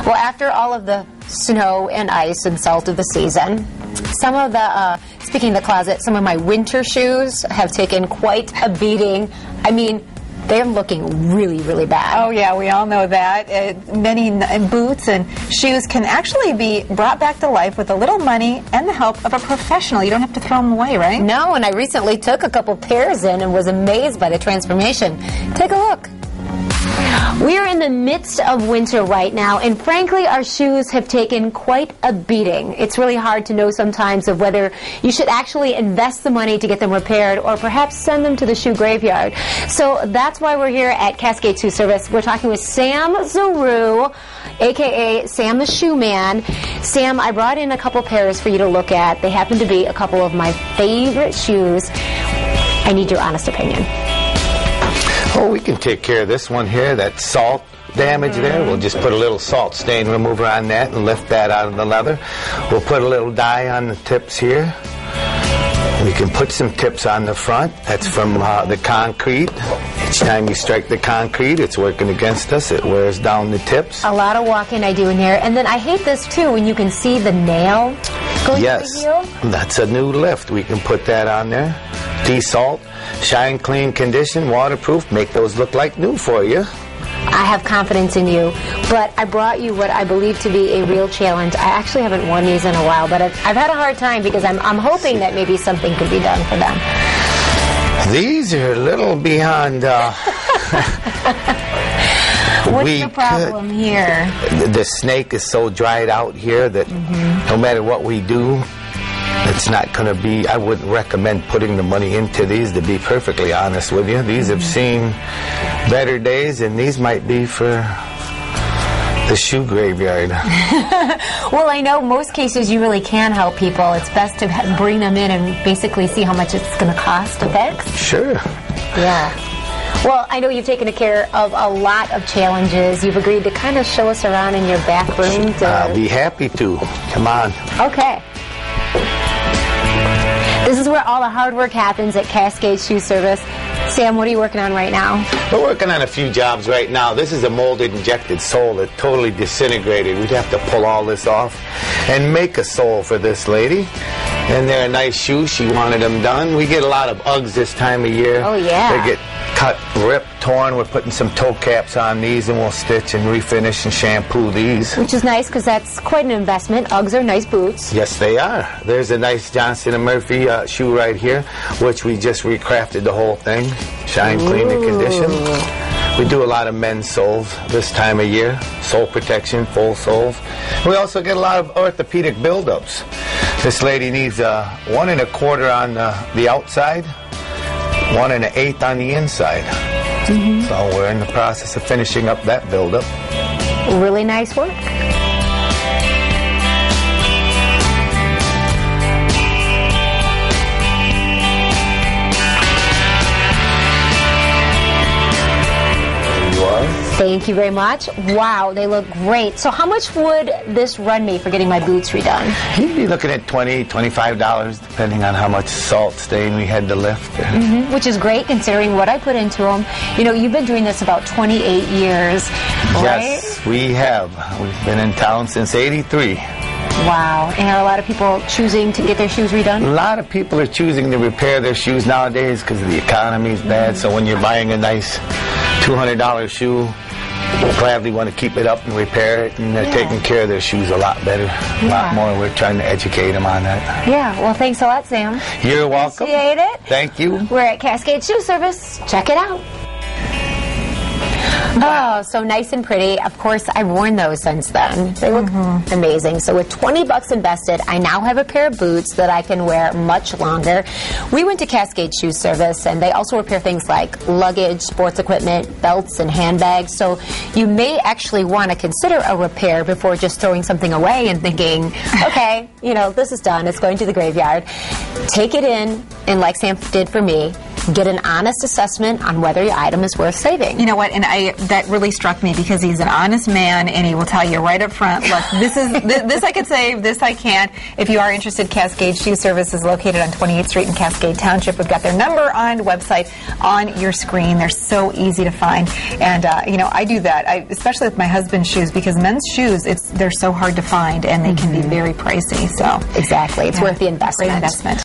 Well, after all of the snow and ice and salt of the season, some of the, speaking of the closet, some of my winter shoes have taken quite a beating. I mean, they're looking really, really bad. Oh, yeah, we all know that. Many boots and shoes can actually be brought back to life with a little money and the help of a professional. You don't have to throw them away, right? No, and I recently took a couple pairs in and was amazed by the transformation. Take a look. We are in the midst of winter right now, and frankly, our shoes have taken quite a beating. It's really hard to know sometimes of whether you should actually invest the money to get them repaired or perhaps send them to the shoe graveyard. So that's why we're here at Cascade Shoe Service. We're talking with Sam Zarou, a.k.a. Sam the Shoe Man. Sam, I brought in a couple pairs for you to look at. They happen to be a couple of my favorite shoes. I need your honest opinion. Oh, we can take care of this one here, that salt damage there. We'll just put a little salt stain remover on that and lift that out of the leather. We'll put a little dye on the tips here. We can put some tips on the front. That's from the concrete. Each time you strike the concrete, it's working against us. It wears down the tips. A lot of walking I do in here. And then I hate this too, when you can see the nail going through the heel. That's a new lift. We can put that on there. De-salt, shine, clean, condition, waterproof. Make those look like new for you. I have confidence in you, but I brought you what I believe to be a real challenge. I actually haven't worn these in a while, but I've had a hard time because I'm hoping that maybe something could be done for them. These are a little beyond... What's the problem here? The snake is so dried out here that no matter what we do, it's not going to be... I wouldn't recommend putting the money into these, to be perfectly honest with you. These have seen better days, and these might be for the shoe graveyard. Well, I know most cases you really can help people. It's best to bring them in and basically see how much it's going to cost to fix. Sure. Yeah. Well, I know you've taken care of a lot of challenges. You've agreed to kind of show us around in your back room. I'll be happy to. Come on. Okay. This is where all the hard work happens at Cascade Shoe Service. Sam, what are you working on right now? We're working on a few jobs right now. This is a molded injected sole that totally disintegrated. We'd have to pull all this off and make a sole for this lady. And they're a nice shoe. She wanted them done. We get a lot of Uggs this time of year. Oh, yeah. They get cut, ripped, torn. We're putting some toe caps on these, and we'll stitch and refinish and shampoo these. Which is nice because that's quite an investment. Uggs are nice boots. Yes, they are. There's a nice Johnson & Murphy shoe right here, which we just recrafted the whole thing. Shine, clean, and condition. We do a lot of men's soles this time of year. Sole protection, full soles. We also get a lot of orthopedic buildups. This lady needs 1 1/4 on the outside, 1 1/8 on the inside. So we're in the process of finishing up that buildup. Really nice work. Thank you very much. Wow, they look great. So how much would this run me for getting my boots redone? You'd be looking at $20, $25, depending on how much salt stain we had to lift. Which is great considering what I put into them. You know, you've been doing this about 28 years, right? Yes, we have. We've been in town since '83. Wow. And are a lot of people choosing to get their shoes redone? A lot of people are choosing to repair their shoes nowadays because the economy is bad. So when you're buying a nice $200 shoe, they gladly want to keep it up and repair it, and they're taking care of their shoes a lot better, a lot more. We're trying to educate them on that. Yeah, well, thanks a lot, Sam. You're welcome. Appreciate it. Thank you. We're at Cascade Shoe Service. Check it out. Oh, so nice and pretty. Of course, I've worn those since then. They look amazing. So with $20 invested, I now have a pair of boots that I can wear much longer. We went to Cascade Shoe Service, and they also repair things like luggage, sports equipment, belts, and handbags. So you may actually want to consider a repair before just throwing something away and thinking, okay, you know, this is done. It's going to the graveyard. Take it in, and like Sam did for me, Get an honest assessment on whether your item is worth saving. You know what? And that really struck me because he's an honest man, and he will tell you right up front, look, this I could save, this I can't. If you are interested, Cascade Shoe Service is located on 28th Street in Cascade Township. We've got their number on the website on your screen. They're so easy to find, and I do that, especially with my husband's shoes, because men's shoes, they're so hard to find, and they can be very pricey. So exactly, it's worth the investment. Great investment.